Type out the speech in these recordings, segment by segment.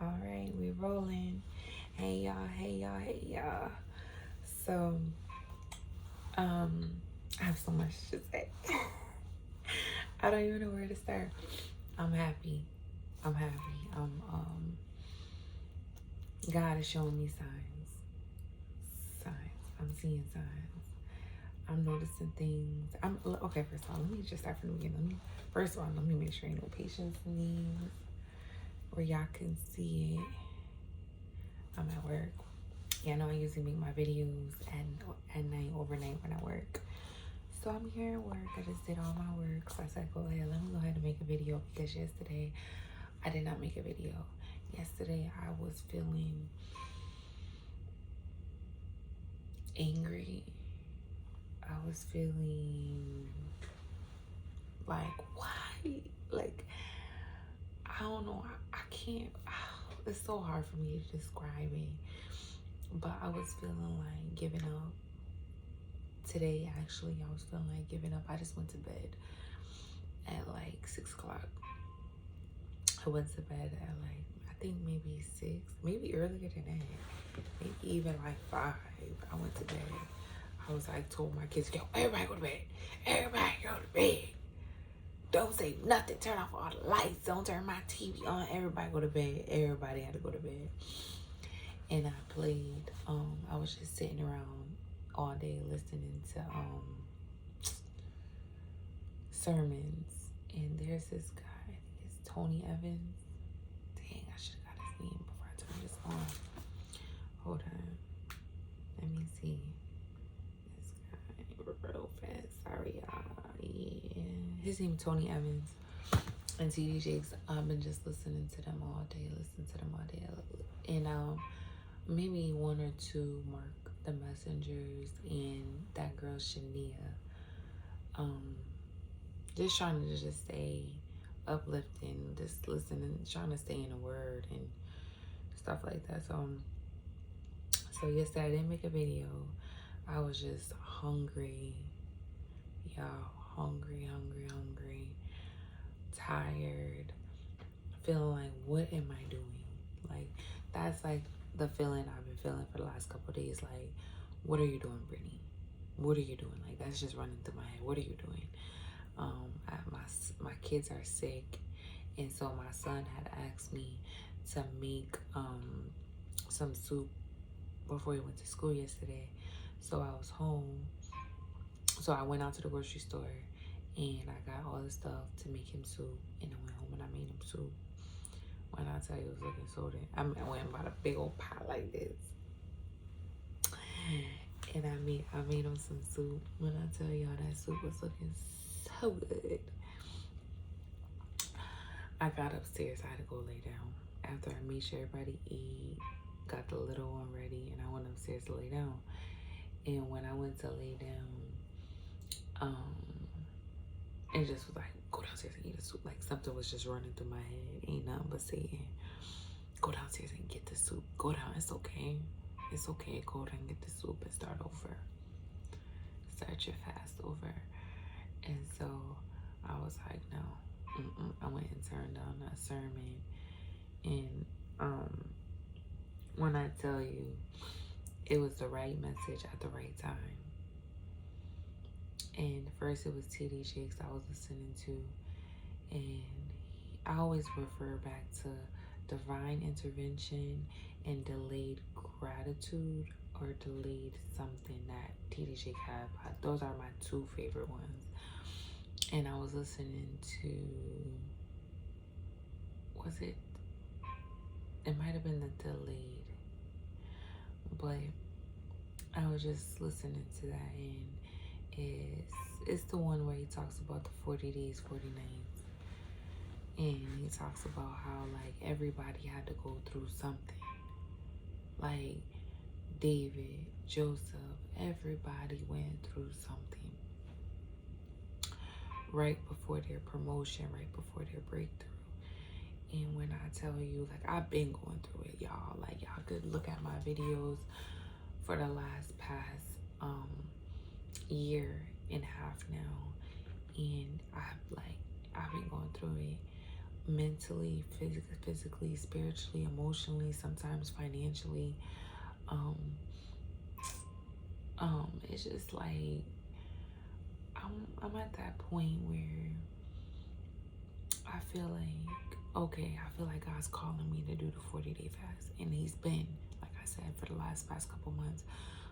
All right, we rolling. Hey y'all, hey y'all, hey y'all. So, I have so much to say. I don't even know where to start. I'm happy. I'm happy. God is showing me signs. Signs. I'm seeing signs. I'm noticing things. I'm okay. First of all, let me just start from the beginning. First of all, let me make sure ain't no patience needs where y'all can see it. I'm at work. Yeah, I know I usually make my videos at night, overnight when I work. So I'm here at work. I just did all my work. So I said, go ahead, let me go ahead and make a video because yesterday I did not make a video. Yesterday I was feeling angry. I was feeling like, why? Like, I don't know. I can't. It's so hard for me to describe it. But I was feeling like giving up. Today, actually, I was feeling like giving up. I just went to bed at like 6 o'clock. I went to bed at like, I think maybe 6, maybe earlier than that. Maybe even like 5. I went to bed. I was like, told my kids, yo, everybody go to bed. Everybody go to bed. Don't say nothing. Turn off all the lights. Don't turn my TV on. Everybody go to bed. Everybody had to go to bed. And I played. I was just sitting around all day listening to sermons. And there's this guy. I think it's Tony Evans. Dang, I should have got his name before I turned this on. Hold on. Let me see. This guy real fast. Sorry, y'all. Yeah. His name is Tony Evans. And TD Jakes. I've been just listening to them all day. And maybe 1 or 2 Mark the Messengers and that girl Shania. Just trying to just stay uplifting, just listening, trying to stay in the word and stuff like that. So yesterday I didn't make a video. I was just hungry, y'all, hungry, tired, feeling like, what am I doing? Like, that's like the feeling I've been feeling for the last couple of days. Like, what are you doing, Brittany? What are you doing? Like, that's just running through my head. What are you doing? My kids are sick, and so my son had asked me to make some soup before he went to school yesterday. So I was home. So I went out to the grocery store and I got all the stuff to make him soup, and I went home and I made him soup. When I tell you it was looking so good, I went and bought a big old pot like this. And I made him some soup. When I tell y'all that soup was looking so good. I got upstairs, I had to go lay down. After I made sure everybody ate, got the little one ready, and I went upstairs to lay down. And when I went to lay down, it just was like, go downstairs and eat the soup. Like something was just running through my head. Ain't nothing but saying, go downstairs and get the soup. Go down, it's okay. It's okay, go down and get the soup and start over. Start your fast over. And so I was like, no. I went and turned on a sermon. And when I tell you, it was the right message at the right time. And first it was TD Jakes I was listening to. And I always refer back to divine intervention and delayed gratitude or delayed something that TD Jakes had. Those are my 2 favorite ones. And I was listening to, was it might have been the delayed, but I was just listening to that, and it's the one where he talks about the 40 days, 40 nights. And he talks about how like everybody had to go through something. Like David, Joseph, everybody went through something. Right before their promotion, right before their breakthrough. And when I tell you, like, I've been going through it, y'all. Like, y'all could look at my videos for the past year and a half now. And I've been going through it. mentally, physically, spiritually, emotionally, sometimes financially. Um, it's just like I'm at that point where I feel like, okay, I feel like God's calling me to do the 40-day fast. And he's been, like I said, for the past couple months,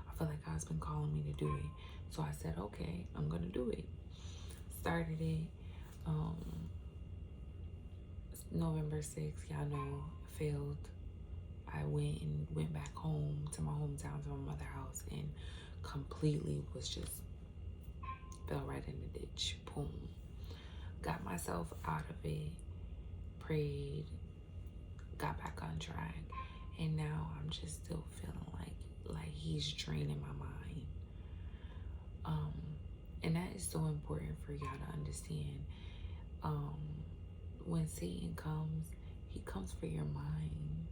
I feel like God's been calling me to do it. So I said, okay, I'm going to do it. Started it November 6th, y'all know, failed. I went back home to my hometown, to my mother's house, and completely was just fell right in the ditch. Boom. Got myself out of it, prayed, got back on track, and now I'm just still feeling like he's draining my mind. And that is so important for y'all to understand. When Satan comes, he comes for your mind.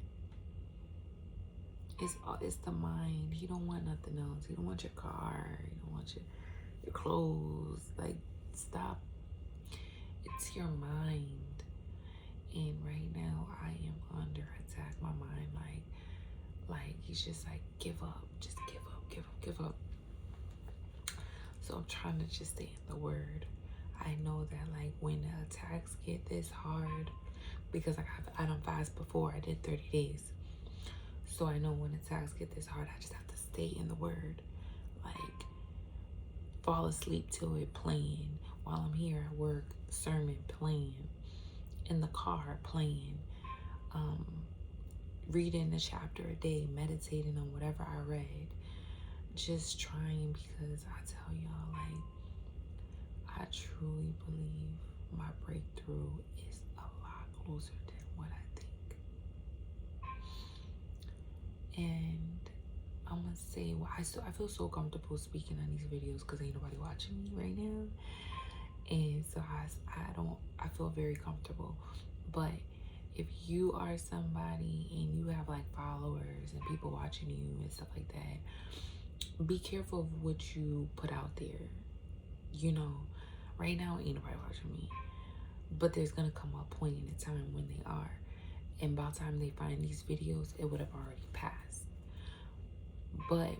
It's the mind. He don't want nothing else. He don't want your car. He don't want your clothes. Like, stop. It's your mind. And right now I am under attack. My mind, like he's just like, give up. Just give up. So I'm trying to just stay in the word. I know that like when the attacks get this hard, because like I done fast before, I did 30 days. So I know when attacks get this hard, I just have to stay in the word. Like, fall asleep to it playing while I'm here at work, sermon playing, in the car playing, reading a chapter a day, meditating on whatever I read, just trying, because I tell y'all, like, I truly believe my breakthrough is a lot closer than what I think. And I'm gonna say, well, I feel so comfortable speaking on these videos because ain't nobody watching me right now, and so I feel very comfortable. But if you are somebody and you have like followers and people watching you and stuff like that, be careful of what you put out there. You know, right now ain't nobody watching me, but there's gonna come a point in a time when they are, and by the time they find these videos, it would have already passed. But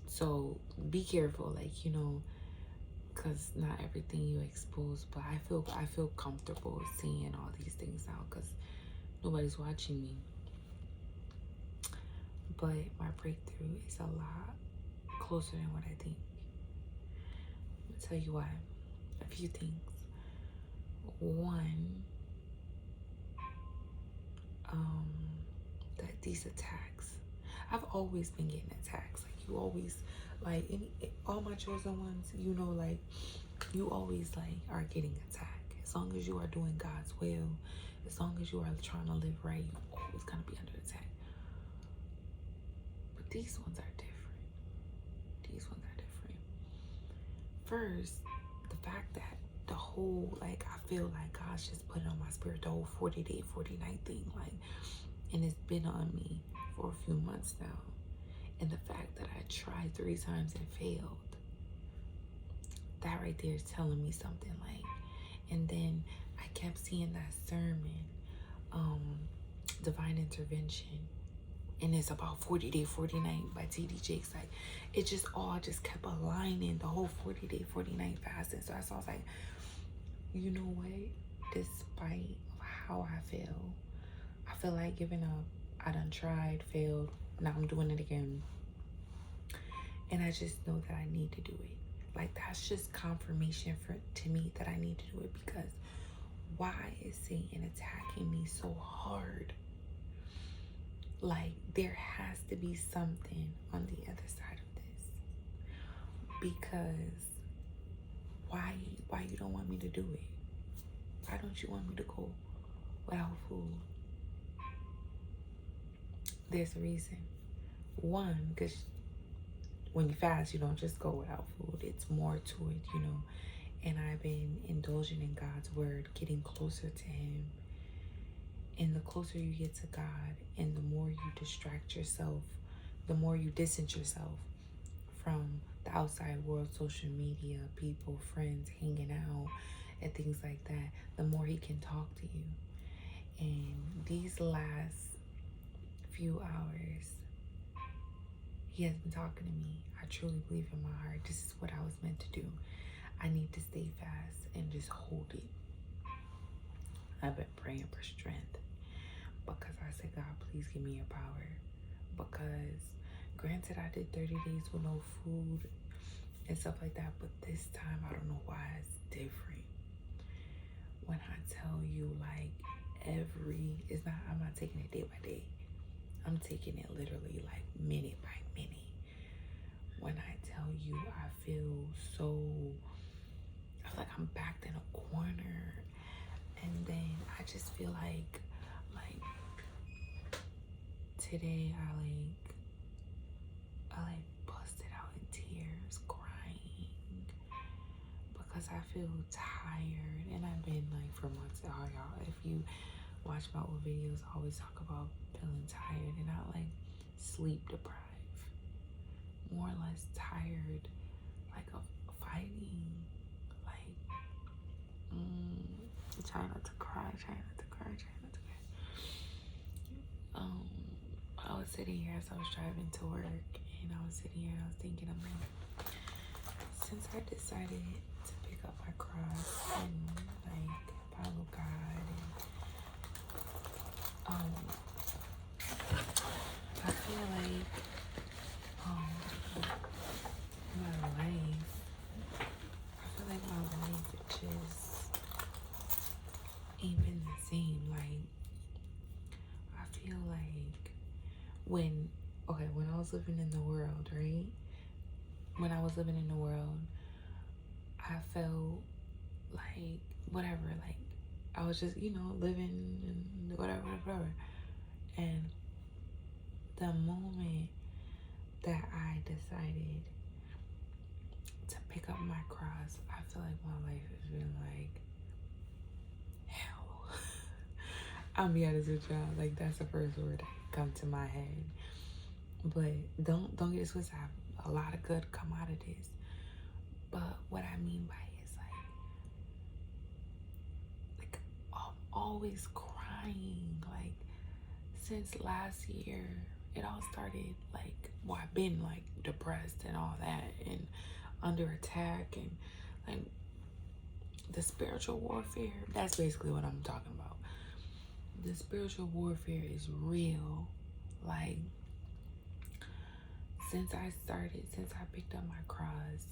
so be careful, like, you know, because not everything you expose. But I feel comfortable seeing all these things now because nobody's watching me. But my breakthrough is a lot closer than what I think. I'll tell you why. A few things. One, that these attacks, I've always been getting attacks. Like, you always, like, all my chosen ones, you know, like, you always like are getting attacked. As long as you are doing God's will, as long as you are trying to live right, you always gonna be under attack. But these ones are different. These ones are different. First, the fact that the whole, like, I feel like God's just put it on my spirit, the whole 40-day, 40-night thing, like, and it's been on me for a few months now. And the fact that I tried 3 times and failed, that right there is telling me something. Like, and then I kept seeing that sermon, Divine Intervention, and it's about 40-day, 40-night by T.D. Jakes. Like, it just all just kept aligning, the whole 40-day, 40-night fasting. So I was like, you know what? Despite how I feel like giving up. I done tried, failed. Now I'm doing it again. And I just know that I need to do it. Like, that's just confirmation to me that I need to do it, because why is Satan attacking me so hard? Like, there has to be something on the other side of this. Because why you don't want me to do it? Why don't you want me to go without food? There's a reason. One, because when you fast, you don't just go without food. It's more to it, you know. And I've been indulging in God's word, getting closer to him. And the closer you get to God, and the more you distract yourself, the more you distance yourself from the outside world, social media, people, friends, hanging out, and things like that, the more he can talk to you. And these last few hours, he has been talking to me. I truly believe in my heart this is what I was meant to do. I need to stay fast and just hold it. I've been praying for strength because I said, God, please give me your power. Because granted, I did 30 days with no food and stuff like that, but this time I don't know why it's different. When I tell you, like, I'm not taking it day by day. I'm taking it literally like minute by minute. When I tell you, I feel like I'm backed in a corner. And then I just feel like today I busted out in tears crying because I feel tired. And I've been like for months. Oh, y'all, if you watch my old videos, I always talk about feeling tired and not like sleep deprived. More or less tired, like of fighting, like trying not to cry. I was sitting here as I was driving to work, and I was sitting here and I was thinking, I'm like, since I decided to pick up my cross and like follow God, and I feel like my life just ain't been the same. Like, I feel like when I was living in the world, right? When I was living in the world, I felt like whatever, like I was just, living and whatever. And the moment that I decided to pick up my cross, I feel like my life has been like hell. I'll be honest with y'all, like that's the first word that come to my head. But don't get it twisted. A lot of good come out of this. But what I mean by it is like I'm always crying. Like since last year, it all started like, well, I've been like depressed and all that and under attack and like the spiritual warfare. That's basically what I'm talking about. The spiritual warfare is real. Like since I picked up my cross,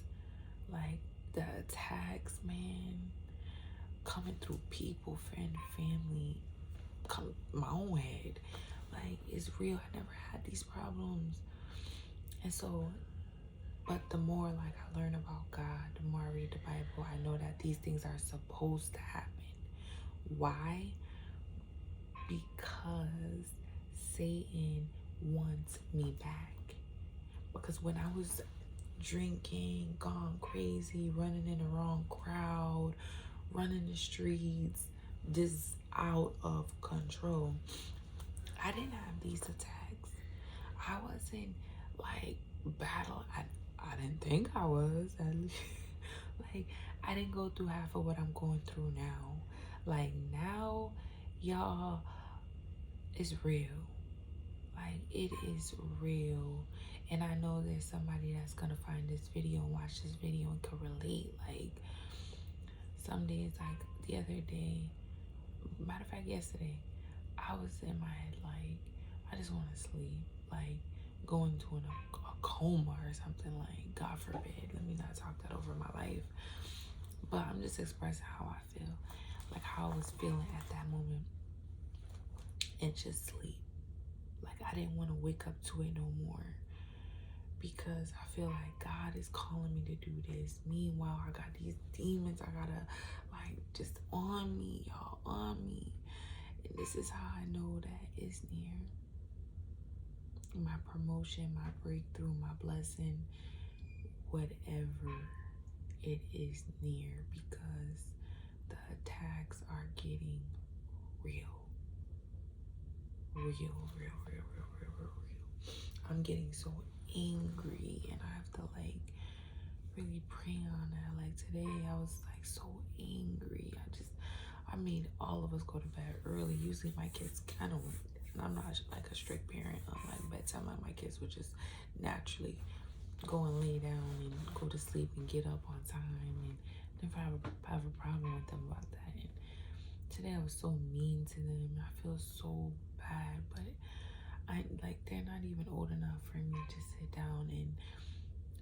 like the attacks, man, coming through people, friend, family, come my own head, like it's real. I never had these problems. And so, but the more like I learn about God, the more I read the Bible, I know that these things are supposed to happen. Why? Because Satan wants me back. Because when I was drinking, gone crazy, running in the wrong crowd, running the streets, just out of control, I didn't have these attacks. I wasn't like battle. I didn't think I was, at least. Like I didn't go through half of what I'm going through now. Like now, y'all, it's real. Like it is real. And I know there's somebody that's gonna find this video and watch this video and can relate. Like some days, like the other day, matter of fact yesterday, I was in my head like I just want to sleep, like going to a coma or something. Like God forbid, let me not talk that over my life, but I'm just expressing how I feel, like how I was feeling at that moment, and just sleep. Like I didn't want to wake up to it no more, because I feel like God is calling me to do this. Meanwhile, I got these demons I gotta like just on me, y'all, on me. And this is how I know that it's near. My promotion, my breakthrough, my blessing, whatever, it is near, because the attacks are getting real. Real. I'm getting so angry and I have to like really pray on that. Like today I was like like so angry. I made all of us go to bed early. Usually my kids kind of, I'm not like a strict parent. Like bedtime, like my kids would just naturally go and lay down and go to sleep and get up on time, and never have a problem with them about that. And today I was so mean to them. I feel so bad, but I like they're not even old enough for me to sit down and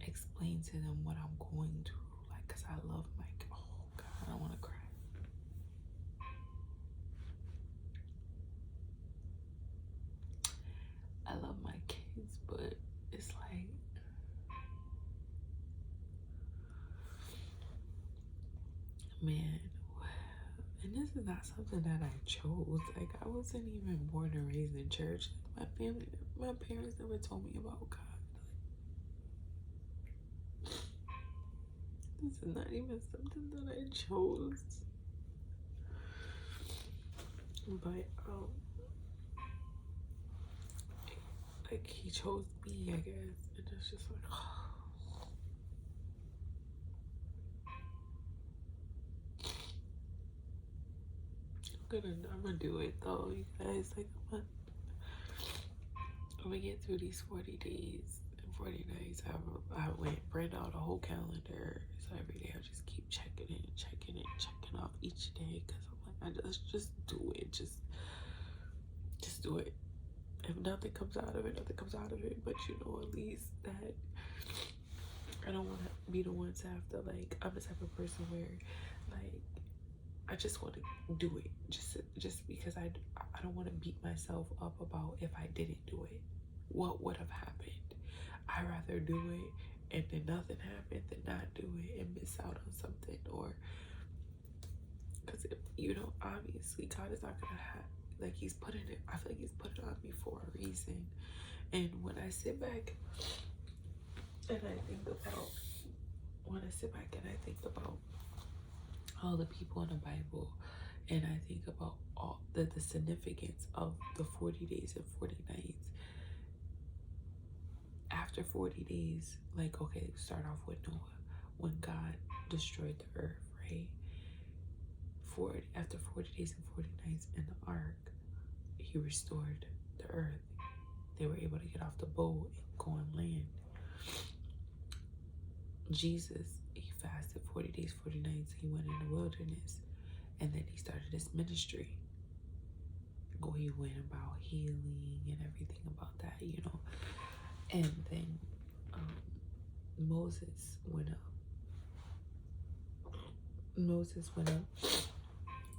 explain to them what I'm going through. Like, cause I love my, oh God, I want to cry. I love my kids, but it's like, man, and this is not something that I chose. Like, I wasn't even born and raised in church. Like, my parents never told me about God. This is not even something that I chose. But like he chose me, I guess. And it's just like, I'm gonna do it though, you guys. Like, I'm gonna get through these 40 days and 40 nights. I went print out a whole calendar, so every day I just keep checking off each day, because I'm like, just do it, just do it. If nothing comes out of it, nothing comes out of it. But you know, at least that I don't want to be the one to have to, like, I'm the type of person where, like, I just want to do it, just because I don't want to beat myself up about if I didn't do it. What would have happened? I'd rather do it and then nothing happened than not do it and miss out on something. Or, because, you know, obviously God is not gonna have, like, he's putting it, I feel like he's put it on me for a reason. And when I sit back and I think about, all the people in the Bible, and I think about all the significance of the 40 days and 40 nights. After 40 days, like, okay, start off with Noah, when God destroyed the earth, right? After 40 days and 40 nights in the ark, he restored the earth. They were able to get off the boat and go on land. Jesus, he fasted 40 days, 40 nights. He went in the wilderness, and then he started his ministry. He went about healing and everything about that, you know. And then Moses went up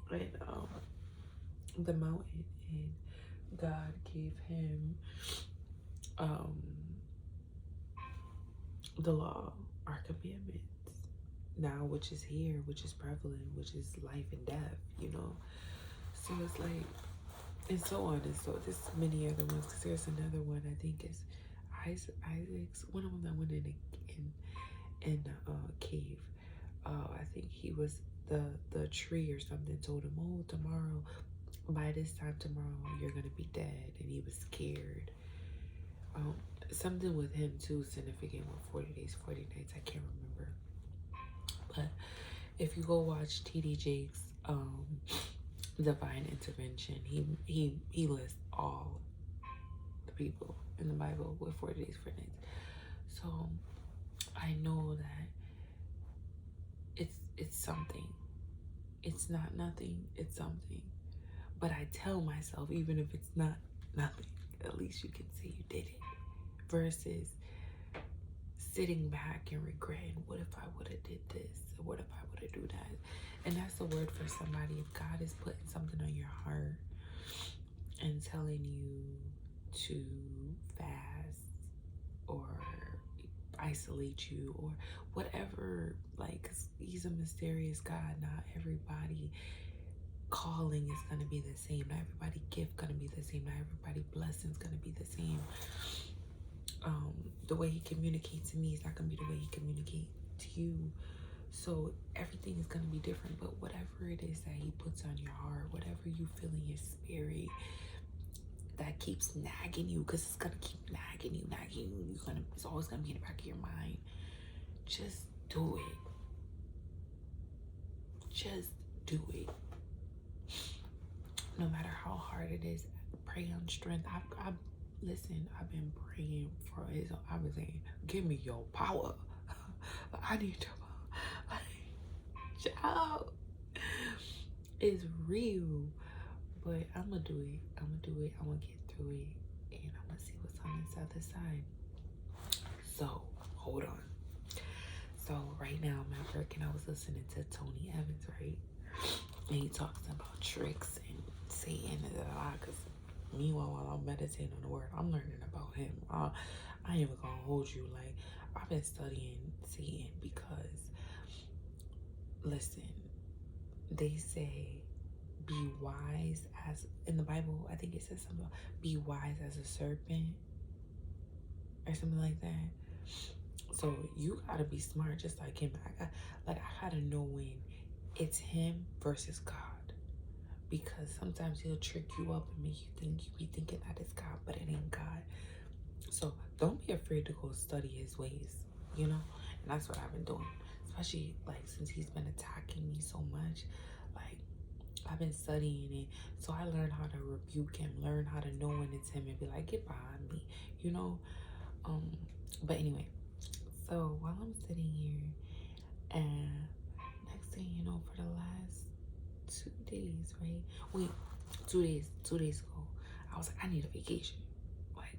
and the mountain, and God gave him the law, our commandments now, which is here, which is prevalent, which is life and death, you know. So it's like, and so on and so there's many other ones, because there's another one, I think is Isaac's, one of them that went in a cave. I think he was the tree or something told him, oh, tomorrow, by this time tomorrow, you're gonna be dead, and he was scared. Something with him too, significant with 40 days, 40 nights, I can't remember. But if you go watch TD Jakes' Divine Intervention, he lists all the people in the Bible with 40 days, 40 nights. So I know that it's something. It's not nothing, it's something. But I tell myself, even if it's not nothing, at least you can say you did it. Versus sitting back and regretting, what if I would have did this? Or what if I would have do that? And that's the word for somebody. If God is putting something on your heart and telling you to fast or isolate you or whatever, like, he's a mysterious God. Not everybody calling is going to be the same. Not everybody gift going to be the same. Not everybody blessings going to be the same. The way he communicates to me is not going to be the way he communicates to you. So everything is going to be different. But whatever it is that he puts on your heart, whatever you feel in your spirit that keeps nagging you, because it's going to keep nagging you. It's always going to be in the back of your mind. Just do it. just do it. No matter how hard it is, pray on strength. Listen, I've been praying for his. I've been saying, give me your power. I need to, like, child. It's real. But I'm gonna do it. I'm gonna do it. I'm gonna get through it. And I'm gonna see what's on this other side. So, hold on. So, right now I'm at work and I was listening to Tony Evans, right? And he talks about tricks and Satan and because meanwhile, while I'm meditating on the word, I'm learning about him. I ain't even gonna hold you. Like, I've been studying Satan because, listen, they say, be wise as, in the Bible, I think it says something about be wise as a serpent or something like that. So you gotta be smart just like him. I gotta know when it's him versus God. Because sometimes he'll trick you up and make you think you be thinking that it's God, but it ain't God. So don't be afraid to go study his ways, you know? And that's what I've been doing. Especially like since he's been attacking me so much. Like I've been studying it. So I learned how to rebuke him, learn how to know when it's him and be like, get behind me, you know? But anyway, so while I'm sitting here and next thing you know, for the last 2 days, right? Wait, 2 days ago, I was like, I need a vacation. Like,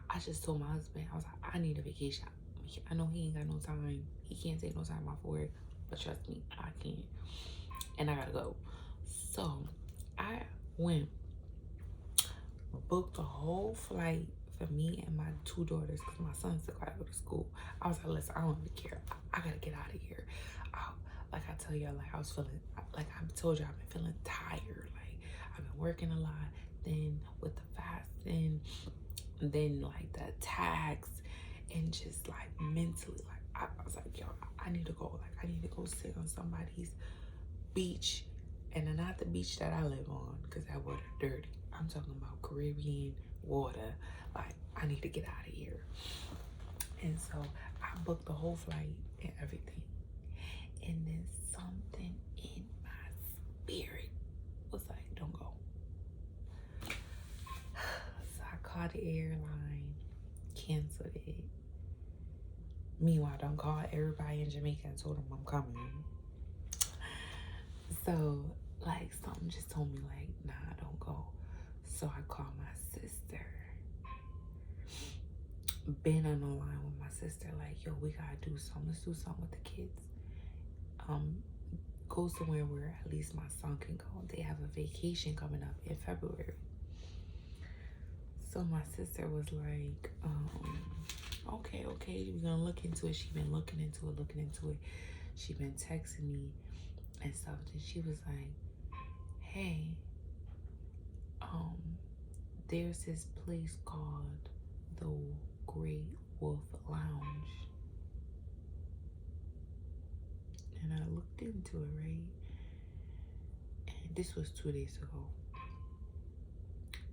I just told my husband, I was like, I need a vacation. I know he ain't got no time. He can't take no time off work, but trust me, I can. And I gotta go. So, I went, booked a whole flight for me and my 2 daughters because my son still gotta go to school. I was like, listen, I don't really care. I gotta get out of here. Like I tell you, like I was feeling, like I told you, I've been feeling tired. Like I've been working a lot. Then with the fasting, then like the attacks, and just like mentally, like I was like, yo, I need to go. Like I need to go sit on somebody's beach, and not the beach that I live on, because that water dirty. I'm talking about Caribbean water. Like I need to get out of here. And so I booked the whole flight and everything. And then something in my spirit was like, don't go. So I called the airline, canceled it. Meanwhile, don't call everybody in Jamaica and told them I'm coming. So, like, something just told me, like, nah, don't go. So I called my sister. Been on the line with my sister, like, yo, we gotta do something. Let's do something with the kids. Go somewhere where at least my son can go. They have a vacation coming up in February. So my sister was like, okay, we're gonna look into it. She been looking into it. She been texting me and stuff. And she was like, hey, there's this place called the Great Wolf Lounge. And I looked into it, right? And this was 2 days ago.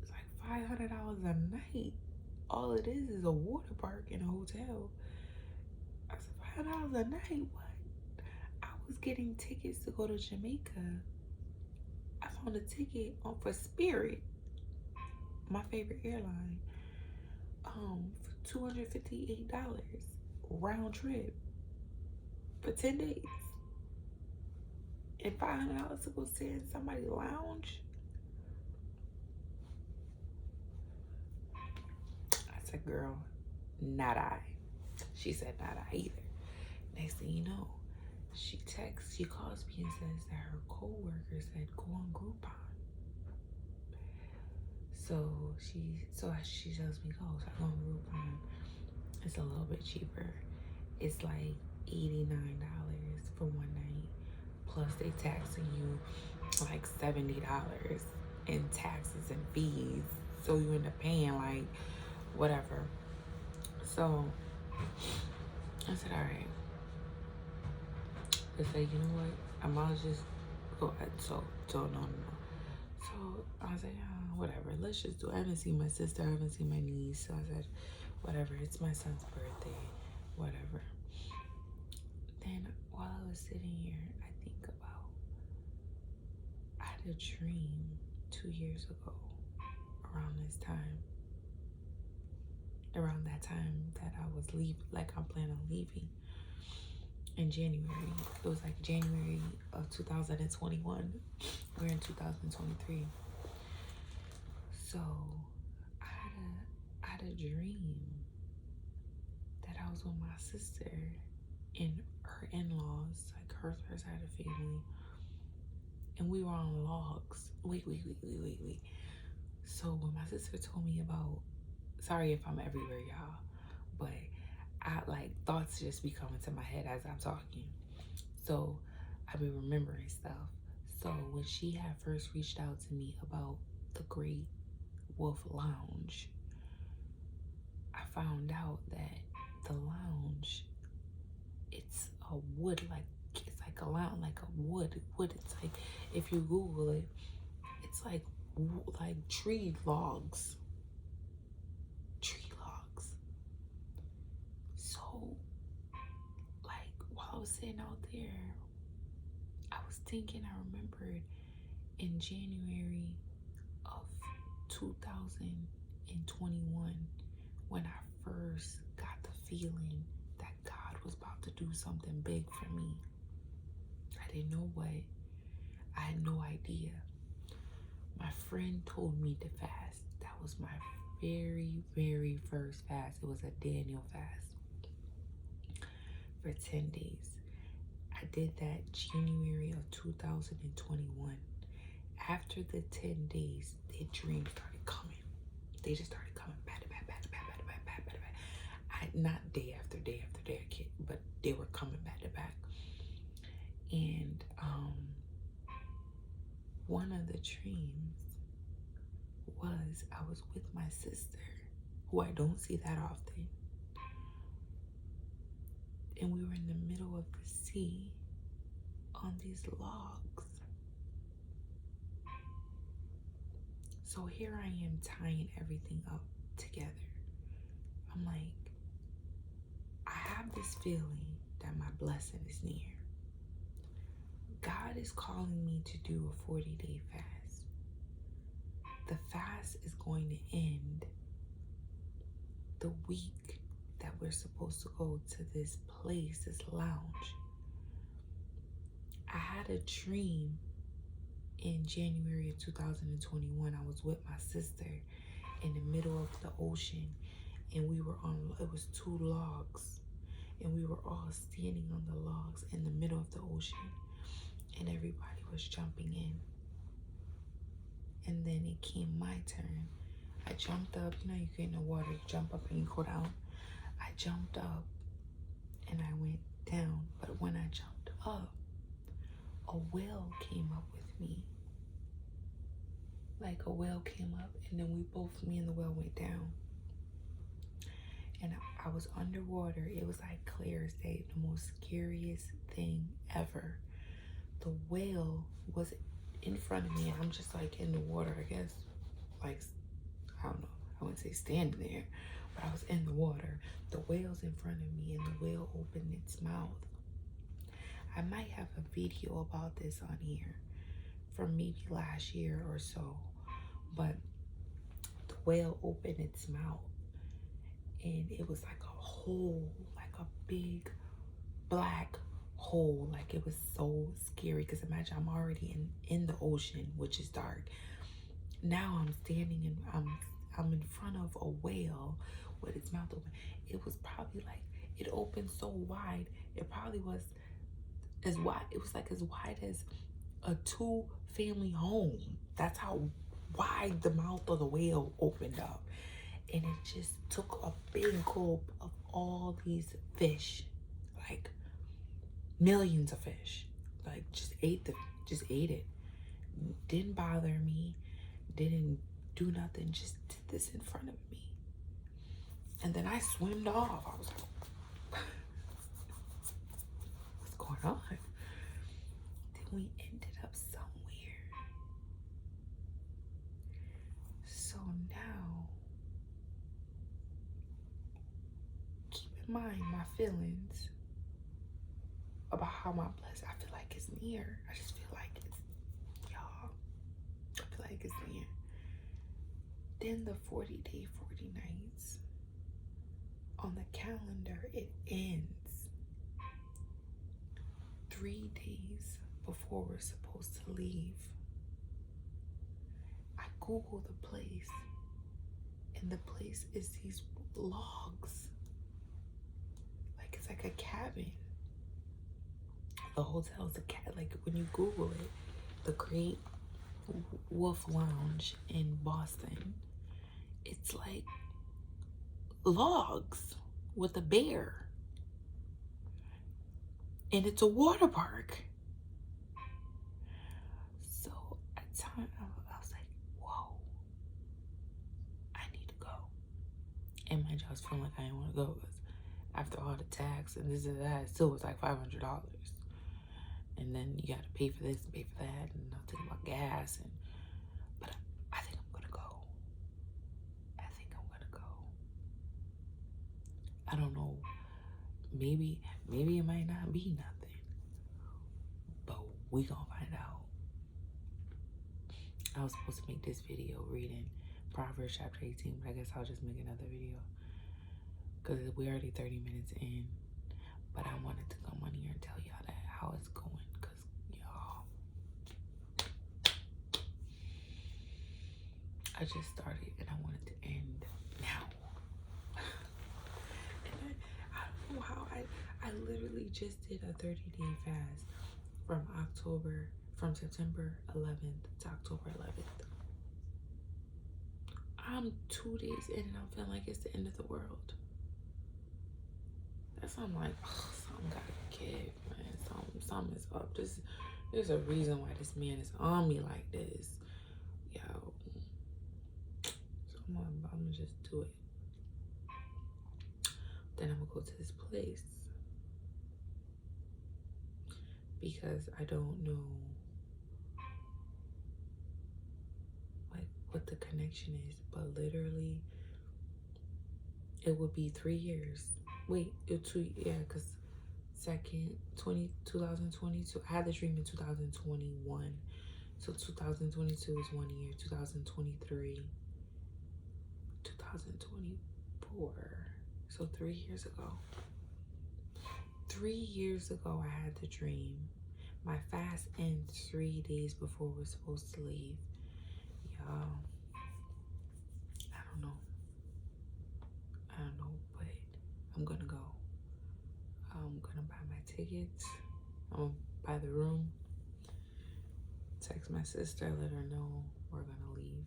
It's like $500 a night. All it is a water park and a hotel. I said, $500 a night? What? I was getting tickets to go to Jamaica. I found a ticket for Spirit, my favorite airline, for $258 round trip for 10 days. And $500 to go sit in somebody's lounge? I said, girl, not I. She said, not I either. Next thing you know, she calls me and says that her co-worker said, go on Groupon. So she tells me, go. So I go on Groupon. It's a little bit cheaper. It's like $89 for one night. Plus they taxing you like $70 in taxes and fees. So you end up paying like whatever. So I said, all right. I said, you know what? I might just go. So no. So I was like, whatever. Let's just do it. I haven't seen my sister. I haven't seen my niece. So I said, whatever. It's my son's birthday. Whatever. Then while I was sitting here, I think about a dream 2 years ago around this time, around that time that I was leaving, like I'm planning on leaving in January. It was like January of 2021. We're in 2023. So I had a dream that I was with my sister and her in-laws, like her side of the family, and we were on logs. Wait. So when my sister told me about, sorry if I'm everywhere, y'all, but I like thoughts just be coming to my head as I'm talking. So I've been remembering stuff. So when she had first reached out to me about the Great Wolf Lounge, I found out that the lounge, it's a wood, like it's like a lounge, like a wood. It's like, if you Google it, it's like tree logs. So like while I was sitting out there, I was thinking, I remembered in January of 2021 when I first got the feeling that God was about to do something big for me. I didn't know what. I had no idea. My friend told me to fast. That was my very first fast. It was a Daniel fast for 10 days. I did that January of 2021. After the 10 days, the dreams started coming. They just started coming back to back. Not day after day, but they were coming back to back. And one of the dreams was I was with my sister, who I don't see that often. And we were in the middle of the sea on these logs. So here I am tying everything up together. I'm like, I have this feeling that my blessing is near. God is calling me to do a 40-day fast. The fast is going to end the week that we're supposed to go to this place, this lounge. I had a dream in January of 2021. I was with my sister in the middle of the ocean, and we were on, it was 2 logs, and we were all standing on the logs in the middle of the ocean, and everybody was jumping in. And then it came my turn. I jumped up. You know, you get in the water, you jump up and you go down. I jumped up and I went down. But when I jumped up, a whale came up with me. Like a whale came up, and then me and the whale went down. And I was underwater. It was like clear as day, the most scariest thing ever. The whale was in front of me, and I'm just like in the water, I guess, like, I don't know, I wouldn't say standing there, but I was in the water. The whale's in front of me, and the whale opened its mouth. I might have a video about this on here from maybe last year or so, but the whale opened its mouth, and it was like a hole, like a big black hole. Like, it was so scary, because imagine I'm already in the ocean, which is dark. Now I'm standing and I'm in front of a whale with its mouth open. It was probably like, it opened so wide, it probably was as wide, it was like as wide as a 2-family home. That's how wide the mouth of the whale opened up. And it just took a big gulp of all these fish, like millions of fish, like just ate it. Didn't bother me, didn't do nothing, just did this in front of me. And then I swam off. I was like, what's going on? Then we ended up somewhere. So now, keep in mind my feelings about how my blessing, I feel like it's near. I just feel like it's, y'all, like it's near. Then the 40-day, 40 nights on the calendar, it ends 3 days before we're supposed to leave. I Google the place, and the place is these logs. Like it's like a cabin. The hotel's a cat. Like when you Google it, the Great Wolf Lounge in Boston, it's like logs with a bear, and it's a water park. So at time I was like, whoa, I need to go. And my job's feeling like I didn't want to go because after all the tax and this and that, it still was like $500. And then you got to pay for this and pay for that, and I'm thinking about gas. But I think I'm gonna go. I think I'm gonna go. I don't know. Maybe it might not be nothing, but we gonna find out. I was supposed to make this video reading Proverbs chapter 18, but I guess I'll just make another video because we're already 30 minutes in. But I wanted to come on here and tell y'all that how it's going, because y'all, I just started and I wanted to end now. And I don't know how I literally just did a 30-day fast from September 11th to October 11th. I'm 2 days in and I'm feeling like it's the end of the world. That's why I'm like, oh, something gotta give, man. Something is up. There's a reason why this man is on me like this. Yo. So I'm gonna just do it. Then I'm gonna go to this place because I don't know like what the connection is, but literally it would be 3 years. Wait, because 2022. I had the dream in 2021. So 2022 is 1 year, 2023, 2024. So 3 years ago. 3 years ago, I had the dream. My fast ends 3 days before we're supposed to leave. Y'all, I don't know, but I'm gonna go. I'm gonna buy my tickets. I'm gonna buy the room. Text my sister, let her know we're gonna leave.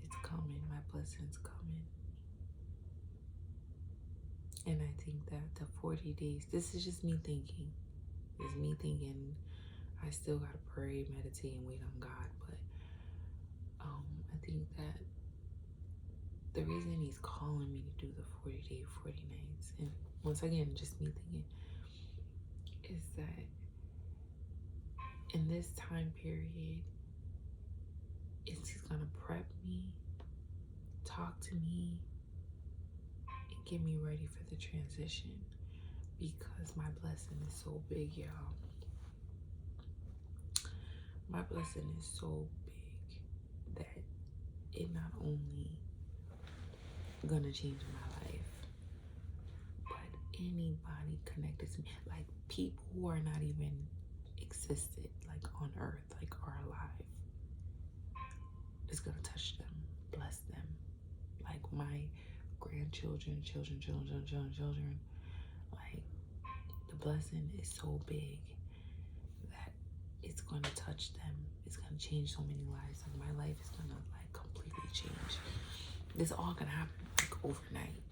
It's coming. My blessing's coming. And I think that the 40 days, this is just me thinking. It's me thinking I still gotta pray, meditate, and wait on God. But I think that the reason he's calling me to do the 40-day, 40 nights, and once again, just me thinking, is that in this time period, he's gonna prep me, talk to me, and get me ready for the transition, because my blessing is so big, y'all. My blessing is so big that it not only gonna change my life, but anybody connected to me, like people who are not even existed, like on earth, like are alive, it's gonna touch them, bless them. Like my grandchildren, children, like the blessing is so big that it's gonna touch them. It's gonna change so many lives. Like my life is gonna like completely change. This all gonna happen like overnight.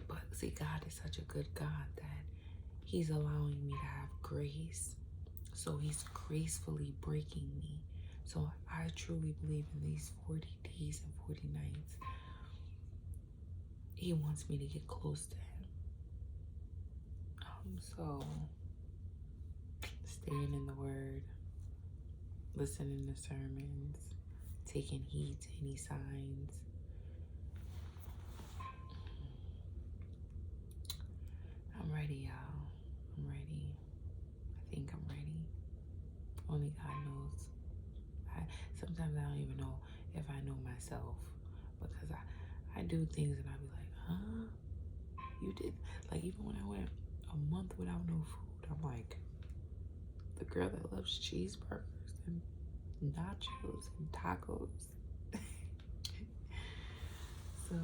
But see, God is such a good God that he's allowing me to have grace. So he's gracefully breaking me. So I truly believe in these 40 days and 40 nights, he wants me to get close to him. So staying in the word, listening to sermons, taking heed to any signs. I'm ready, y'all. I'm ready. I think I'm ready. Only God knows. sometimes I don't even know if I know myself, because I do things and I be like, huh? You did, like, even when I went a month without no food, I'm like, the girl that loves cheeseburgers and nachos and tacos. So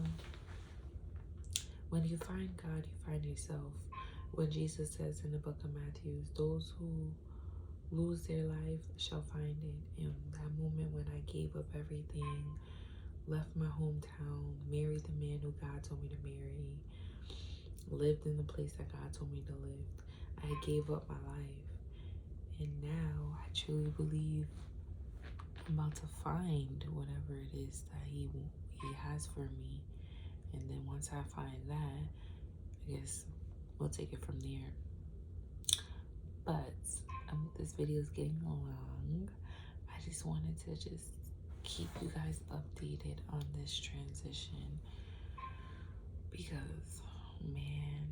when you find God, you find yourself. When Jesus says in the book of Matthew, those who lose their life shall find it. In that moment when I gave up everything, left my hometown, married the man who God told me to marry, lived in the place that God told me to live, I gave up my life. And now I truly believe I'm about to find whatever it is that he has for me. And then once I find that, I guess we'll take it from there. But this video is getting long. I just wanted to just keep you guys updated on this transition, because, man,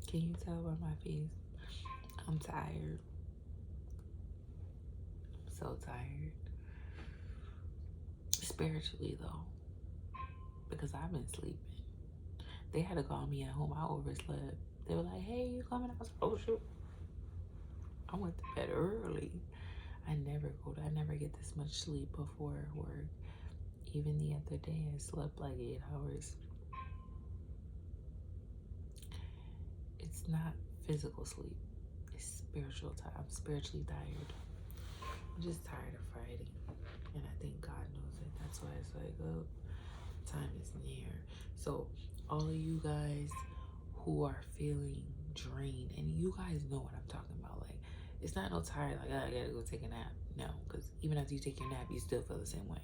can you tell by my face? I'm tired. I'm so tired. Spiritually, though, because I've been sleeping. They had to call me at home. I overslept. They were like, hey, you coming? I was like, oh, shoot. I went to bed early. I never get this much sleep before work. Even the other day, I slept like 8 hours. It's not physical sleep. It's spiritual time. I'm spiritually tired. I'm just tired of fighting. And I think God knows it. That's why it's like, oh, time is near. So all of you guys who are feeling drained, and you guys know what I'm talking about. Like, it's not no tired, like, oh, I gotta go take a nap. No, because even after you take your nap, you still feel the same way.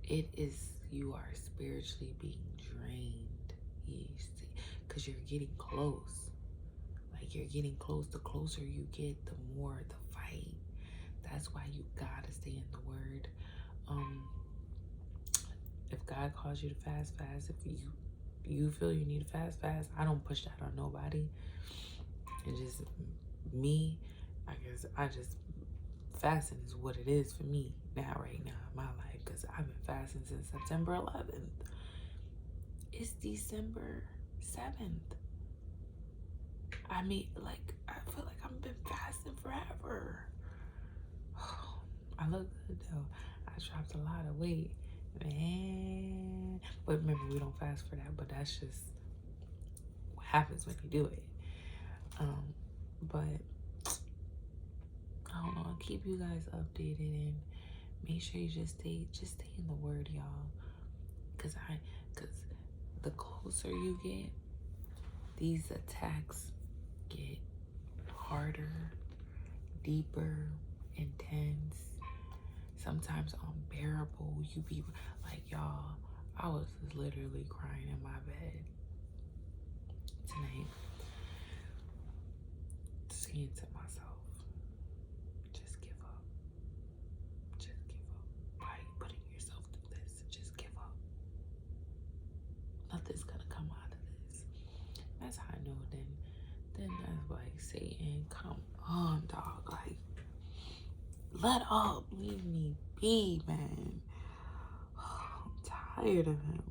It is, you are spiritually being drained, because you're getting close. Like, you're getting close. The closer you get, the more the fight. That's why you gotta stay in the word. If God calls you to fast, fast. If you feel you need to fast, fast. I don't push that on nobody. It's just me. I guess fasting is what it is for me now, right now in my life, because I've been fasting since September 11th. It's December 7th. I mean, like, I feel like I've been fasting forever. I look good though. I dropped a lot of weight, man. But remember, we don't fast for that, but that's just what happens when you do it. But I don't know, I'll keep you guys updated, and make sure you just stay in the word, y'all. Cause the closer you get, these attacks get harder, deeper, intense, sometimes unbearable. You be like, y'all, I was literally crying in my bed tonight, saying to myself, just give up. Just give up. Why are you putting yourself through this? Just give up. Nothing's gonna come out of this. That's how I know. Then that's like, Satan, come on, dog. Like, let up. Leave me be, man. I'm tired of him.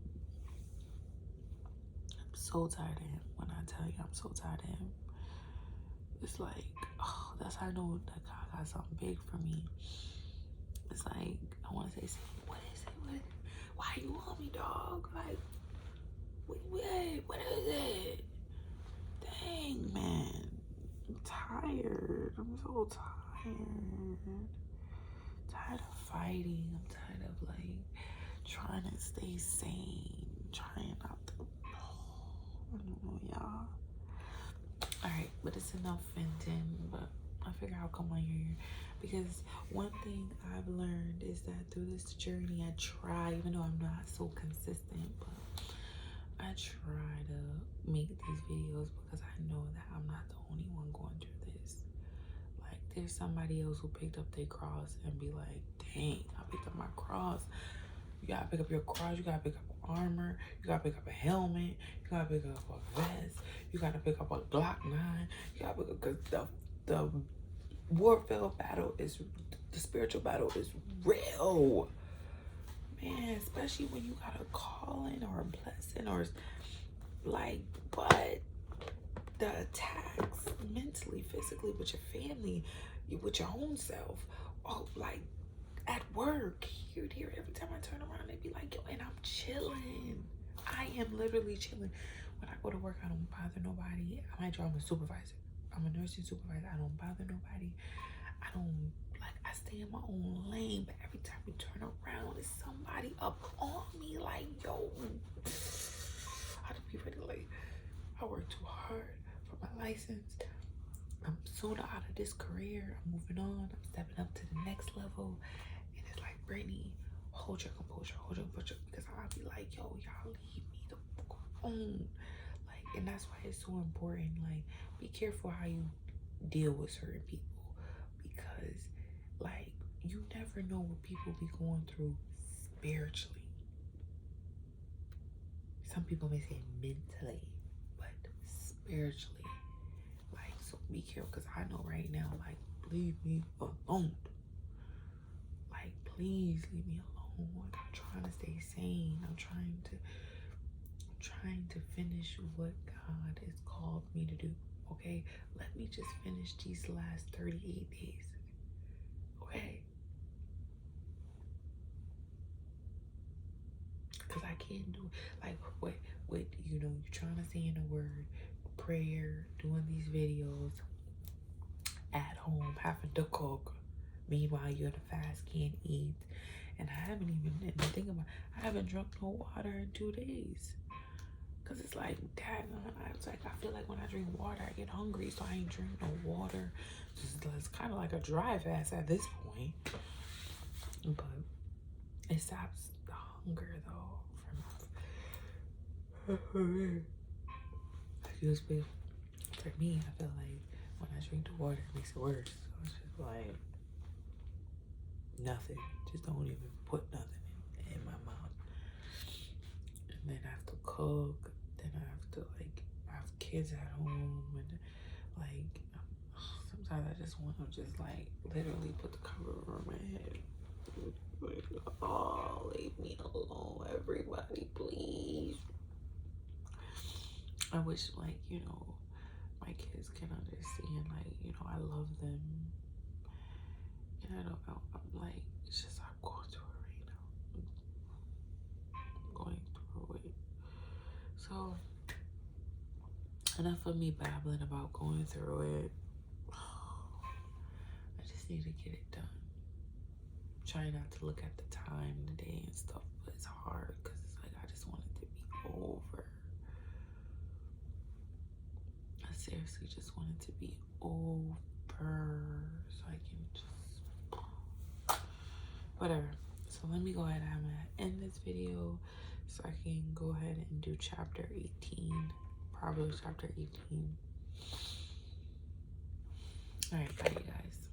I'm so tired of him. When I tell you I'm so tired of him, it's like, oh, that's how I know that God got something big for me. It's like, I want to say, what is it? Why you want me, dog? Like, wait, what is it? Dang, man. I'm tired. I'm so tired. Tired of fighting. I'm tired of, like, trying to stay sane. Trying not to. I don't know, y'all. Alright, but it's enough venting. But I figure I'll come on here, because one thing I've learned is that through this journey, I try, even though I'm not so consistent, but I try to make these videos because I know that I'm not the only one going through this. Like, there's somebody else who picked up their cross and be like, dang, I picked up my cross. You gotta pick up your cross. You gotta pick up armor. You gotta pick up a helmet. You gotta pick up a vest. You gotta pick up a Glock 9. You gotta pick up, because the warfare battle is, the spiritual battle is real, man. Especially when you got a calling or a blessing or like, but the attacks mentally, physically, with your family, with your own self, oh, like at work, here, every time I turn around, they be like, yo, and I'm chilling. I am literally chilling. When I go to work, I don't bother nobody. I might I'm a supervisor. I'm a nursing supervisor. I don't bother nobody. I don't, like, I stay in my own lane, but every time we turn around, there's somebody up on me, like, yo, I have to be ready, like, I work too hard for my license. I'm soon out of this career. I'm moving on. I'm stepping up to the next level. And it's like, Brittany, hold your composure, because I'll be like, yo, y'all leave me the fuck alone. Like, and that's why it's so important. Like, be careful how you deal with certain people, because, like, you never know what people be going through spiritually. Some people may say mentally, but spiritually. Like, so be careful, because I know right now, like, leave me alone. Like, please leave me alone. I'm trying to stay sane. I'm trying to finish what God has called me to do. Okay? Let me just finish these last 38 days. Okay? Because I can't do, like, what, you know, you're trying to say in the word, prayer, doing these videos, at home, having to cook. Meanwhile, you're the fast, can't eat. And I haven't even, and think about, I haven't drunk no water in 2 days. Cause it's like, dad, it's like, I feel like when I drink water, I get hungry, so I ain't drink no water. It's kind of like a dry fast at this point. But it stops the hunger, though. Excuse me. For me, I feel like when I drink the water, it makes it worse. So it's just like, nothing. Just don't even put nothing in my mouth. And then I have to cook. Then I have to, like, I have kids at home. And, like, sometimes I just want to just, like, literally put the cover over my head. Oh, leave me alone, everybody, please. I wish, like, you know, my kids can understand, like, you know, I love them. And I don't know, I'm like, it's just, I'm going through it right now. I'm going through it. So, enough of me babbling about going through it. I just need to get it done. Try not to look at the time, the day and stuff, but it's hard because it's like, I just want it to be over. I seriously just want it to be over so I can just, whatever. So let me go ahead, I'm gonna end this video so I can go ahead and do chapter 18, Proverbs chapter 18. All right, bye you guys.